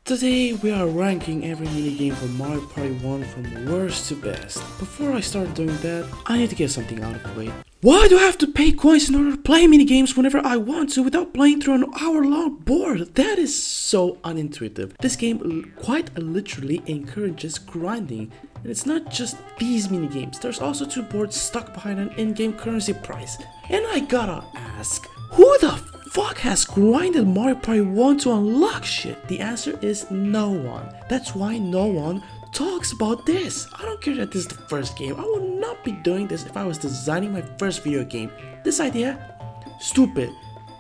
Today we are ranking every minigame from Mario Party 1 from worst to best. Before I start doing that, I need to get something out of the way. Why do I have to pay coins in order to play minigames whenever I want to without playing through an hour-long board? That is so unintuitive. This game quite literally encourages grinding. And it's not just these minigames, there's also two boards stuck behind an in-game currency price. And I gotta ask, who the fuck has grinded Mario Party 1 to unlock shit? The answer is no one. That's why no one talks about this. I don't care that this is the first game. I would not be doing this if I was designing my first video game. This idea? Stupid.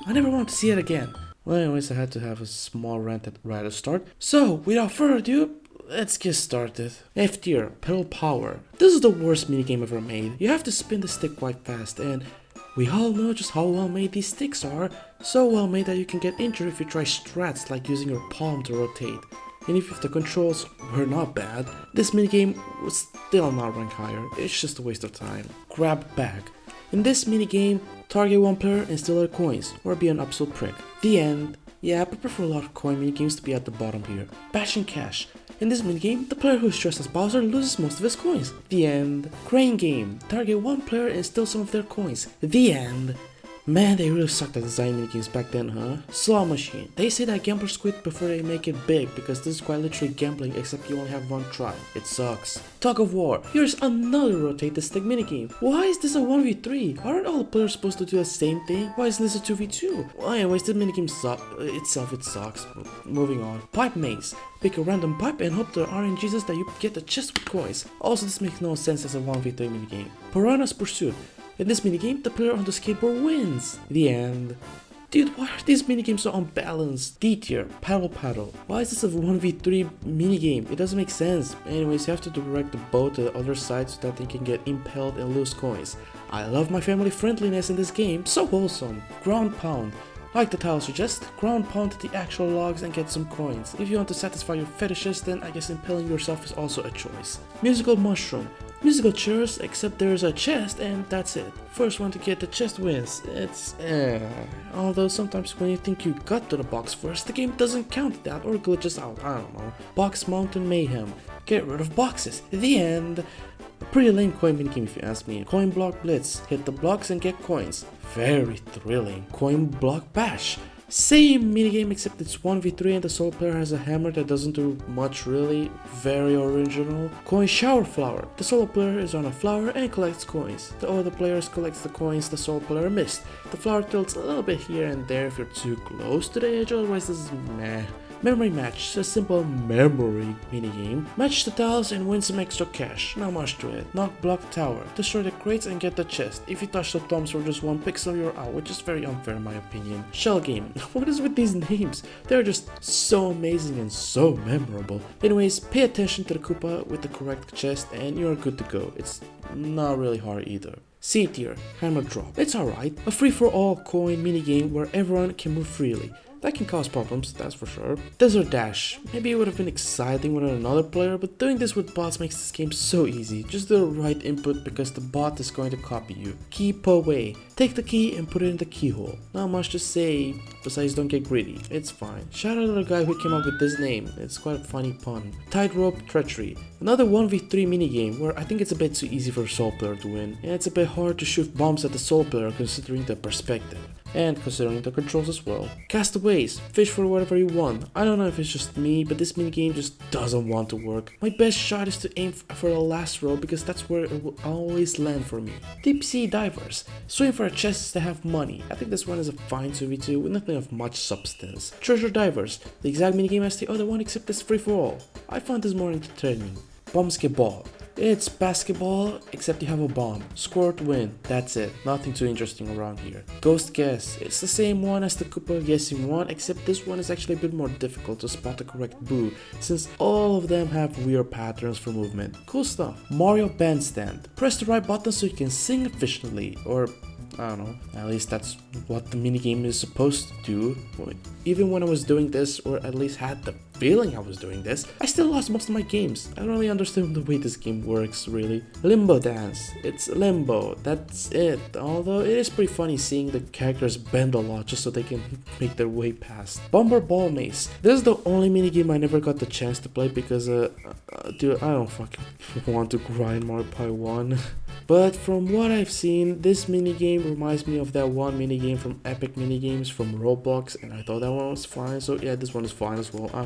I never want to see it again. Well, anyways, I had to have a small rant right at the start. So, without further ado, let's get started. F tier, pedal power. This is the worst minigame ever made. You have to spin the stick quite fast, and we all know just how well made these sticks are. So well made that you can get injured if you try strats like using your palm to rotate. And if the controls were not bad, this minigame would still not rank higher. It's just a waste of time. Grab bag. In this minigame, target one player and steal their coins, or be an absolute prick. The end. Yeah, I prefer a lot of coin minigames to be at the bottom here. Bash and cash. In this minigame, the player who is dressed as Bowser loses most of his coins. The end. Crane game. Target one player and steal some of their coins. The end. Man, they really sucked at designing minigames back then, huh? Slot machine. They say that gamblers quit before they make it big because this is quite literally gambling except you only have one try. It sucks. Tug of war. Here's another rotate the stick minigame. Why is this a 1v3? Aren't all the players supposed to do the same thing? Why isn't this a 2v2? Well, anyways, this minigame it sucks. Moving on. Pipe maze. Pick a random pipe and hope there aren't Jesus that you get the chest with coins. Also, this makes no sense as a 1v3 minigame. Piranha's Pursuit. In this minigame, the player on the skateboard wins. The end. Dude, why are these minigames so unbalanced? D tier, paddle. Why is this a 1v3 minigame? It doesn't make sense. Anyways, you have to direct the boat to the other side so that they can get impaled and lose coins. I love my family friendliness in this game, so wholesome. Ground pound. Like the title suggests, ground pound the actual logs and get some coins. If you want to satisfy your fetishes, then I guess impaling yourself is also a choice. Musical mushroom. Musical chairs, except there's a chest and that's it. First one to get the chest wins. It's although sometimes when you think you got to the box first, the game doesn't count that or glitches out, I don't know. Box Mountain Mayhem. Get rid of boxes. The end. A pretty lame coin minigame if you ask me. Coin block blitz. Hit the blocks and get coins. Very thrilling. Coin block bash. Same minigame except it's 1v3 and the solo player has a hammer that doesn't do much really. Very original. Coin shower flower. The solo player is on a flower and collects coins. The other players collects the coins the solo player missed. The flower tilts a little bit here and there if you're too close to the edge, otherwise this is meh. Memory match, a simple memory minigame. Match the tiles and win some extra cash. Not much to it. Knock block tower. Destroy the crates and get the chest. If you touch the thumbs for just one pixel, you're out, which is very unfair in my opinion. Shell game. What is with these names? They're just so amazing and so memorable. Anyways, pay attention to the Koopa with the correct chest and you're good to go. It's not really hard either. C tier, hammer drop. It's alright. A free-for-all coin minigame where everyone can move freely. That can cause problems, that's for sure. Desert Dash. Maybe it would have been exciting with another player, but doing this with bots makes this game so easy. Just do the right input because the bot is going to copy you. Keep away. Take the key and put it in the keyhole. Not much to say, besides don't get greedy. It's fine. Shout out to the guy who came up with this name. It's quite a funny pun. Tightrope treachery. Another 1v3 minigame where I think it's a bit too easy for a solo player to win. And it's a bit hard to shoot bombs at the solo player considering the perspective. And considering the controls as well. Castaways, fish for whatever you want. I don't know if it's just me, but this minigame just doesn't want to work. My best shot is to aim for the last row because that's where it will always land for me. Deep sea divers, swim for chests that have money. I think this one is a fine 2v2 with nothing of much substance. Treasure divers, the exact minigame as the other one except it's free for all. I find this more entertaining. Basketball. It's basketball, except you have a bomb. Score to win, that's it. Nothing too interesting around here. Ghost guess. It's the same one as the Koopa guessing one, except this one is actually a bit more difficult to spot the correct boo, since all of them have weird patterns for movement. Cool stuff. Mario Bandstand. Press the right button so you can sing efficiently, or I don't know, at least that's what the minigame is supposed to do. Even when I was doing this, or at least had the feeling I was doing this, I still lost most of my games. I don't really understand the way this game works, really. Limbo dance. It's limbo. That's it. Although it is pretty funny seeing the characters bend a lot just so they can make their way past. Bomber ball maze. This is the only minigame I never got the chance to play because, dude, I don't fucking want to grind Mario Party 1. But from what I've seen, this minigame reminds me of that one minigame from Epic Minigames from Roblox, and I thought that one was fine, so yeah, this one is fine as well. I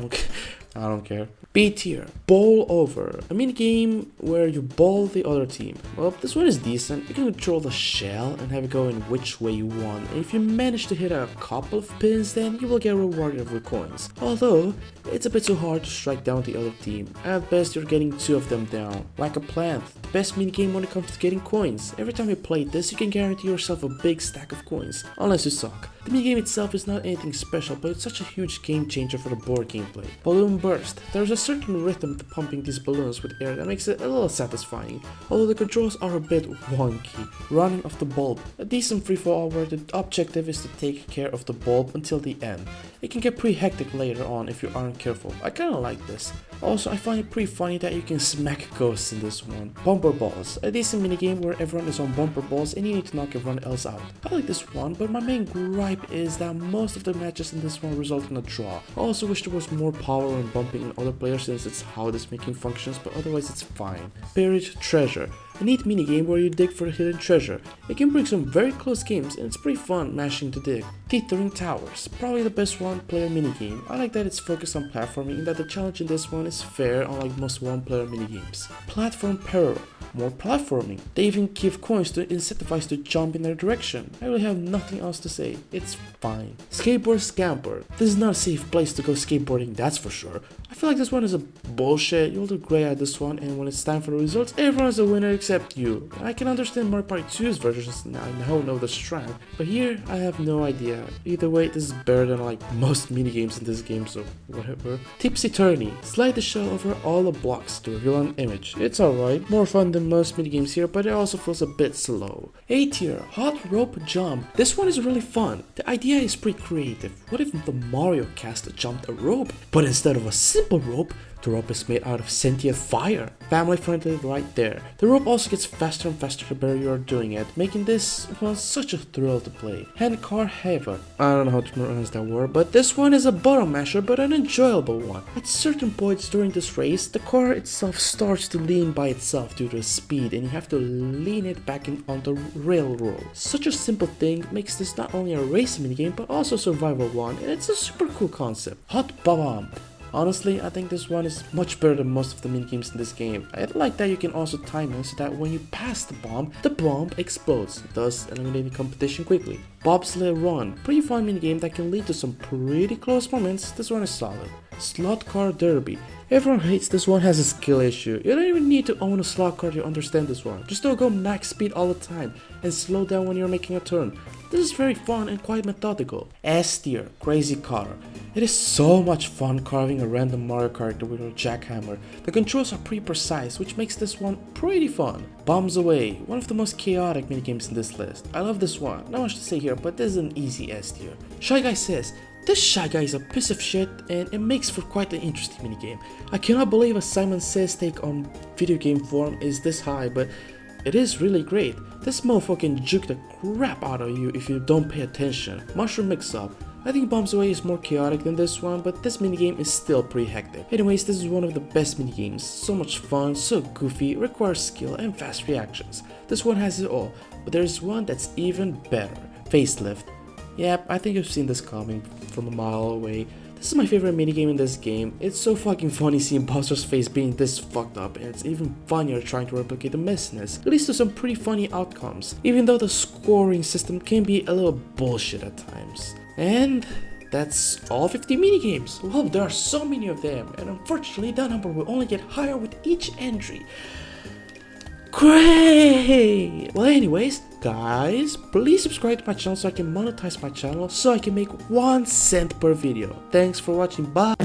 don't care. B tier, bowl over. A minigame where you bowl the other team. Well, this one is decent. You can control the shell and have it go in which way you want. And if you manage to hit a couple of pins, then you will get rewarded with coins. Although, it's a bit too hard to strike down the other team. At best, you're getting 2 of them down. Like a plant, the best minigame when it comes to getting coins. Every time you play this, you can guarantee yourself a big stack of coins. Unless you suck. The minigame itself is not anything special, but it's such a huge game changer for the board gameplay. Balloon burst. There's a certain rhythm to pumping these balloons with air that makes it a little satisfying, although the controls are a bit wonky. Running off the bulb. A decent free-for-all where the objective is to take care of the bulb until the end. It can get pretty hectic later on if you aren't careful. I kinda like this. Also, I find it pretty funny that you can smack ghosts in this one. Bumper balls. A decent minigame where everyone is on bumper balls and you need to knock everyone else out. I like this one, but my main gripe is that most of the matches in this one result in a draw. I also wish there was more power in bumping in other players since it's how this making functions, but otherwise it's fine. Buried treasure. A neat minigame where you dig for a hidden treasure. It can bring some very close games and it's pretty fun mashing to dig. Tethering towers. Probably the best one-player minigame. I like that it's focused on platforming and that the challenge in this one is fair unlike most one-player minigames. Platform peril. More platforming. They even give coins to incentivize to jump in their direction. I really have nothing else to say. It's fine. Skateboard scamper. This is not a safe place to go skateboarding, that's for sure. I feel like this one is a bullshit. You'll do great at this one, and when it's time for the results, everyone is a winner except you. I can understand Mario Party 2's versions, I now know the strand, but here I have no idea. Either way, this is better than like most minigames in this game, so whatever. Tipsy Turny. Slide the shell over all the blocks to reveal an image. It's alright, more fun than most minigames here, but it also feels a bit slow. A tier, hot rope jump. This one is really fun. The idea is pretty creative. What if the Mario cast jumped a rope, but instead of a simple rope, the rope is made out of sentient fire. Family friendly right there. The rope also gets faster and faster the better you are doing it, making this, well, such a thrill to play. Handcar Haver. I don't know how to pronounce that word, but this one is a button masher, but an enjoyable one. At certain points during this race, the car itself starts to lean by itself due to the speed, and you have to lean it back on the railroad. Such a simple thing makes this not only a race minigame, but also a survival one, and it's a super cool concept. Hot bomb. Honestly, I think this one is much better than most of the minigames in this game. I like that you can also time it so that when you pass the bomb explodes, thus eliminating competition quickly. Bobsled Run. Pretty fun minigame that can lead to some pretty close moments. This one is solid. Slot Car Derby. Everyone hates this one has a skill issue. You don't even need to own a slot car to understand this one. Just don't go max speed all the time and slow down when you're making a turn. This is very fun and quite methodical. S tier, Crazy Car. It is so much fun carving a random Mario character with a jackhammer. The controls are pretty precise, which makes this one pretty fun. Bombs Away, one of the most chaotic minigames in this list. I love this one, not much to say here, but this is an easy S tier. Shy Guy says, this Shy Guy is a piece of shit and it makes for quite an interesting minigame. I cannot believe a Simon Says take on video game form is this high, but it is really great. This mofo can juke the crap out of you if you don't pay attention. Mushroom Mix-Up. I think Bombs Away is more chaotic than this one, but this minigame is still pretty hectic. Anyways, this is one of the best minigames. So much fun, so goofy, requires skill and fast reactions. This one has it all, but there's one that's even better. Facelift. Yep, I think you've seen this coming from a mile away. This is my favorite minigame in this game. It's so fucking funny seeing Bowser's face being this fucked up, and it's even funnier trying to replicate the messiness. It leads to some pretty funny outcomes, even though the scoring system can be a little bullshit at times. And that's all 50 minigames. Well, there are so many of them, and unfortunately that number will only get higher with each entry. Great! Well, anyways, guys, please subscribe to my channel so I can monetize my channel so I can make 1 cent per video. Thanks for watching, bye!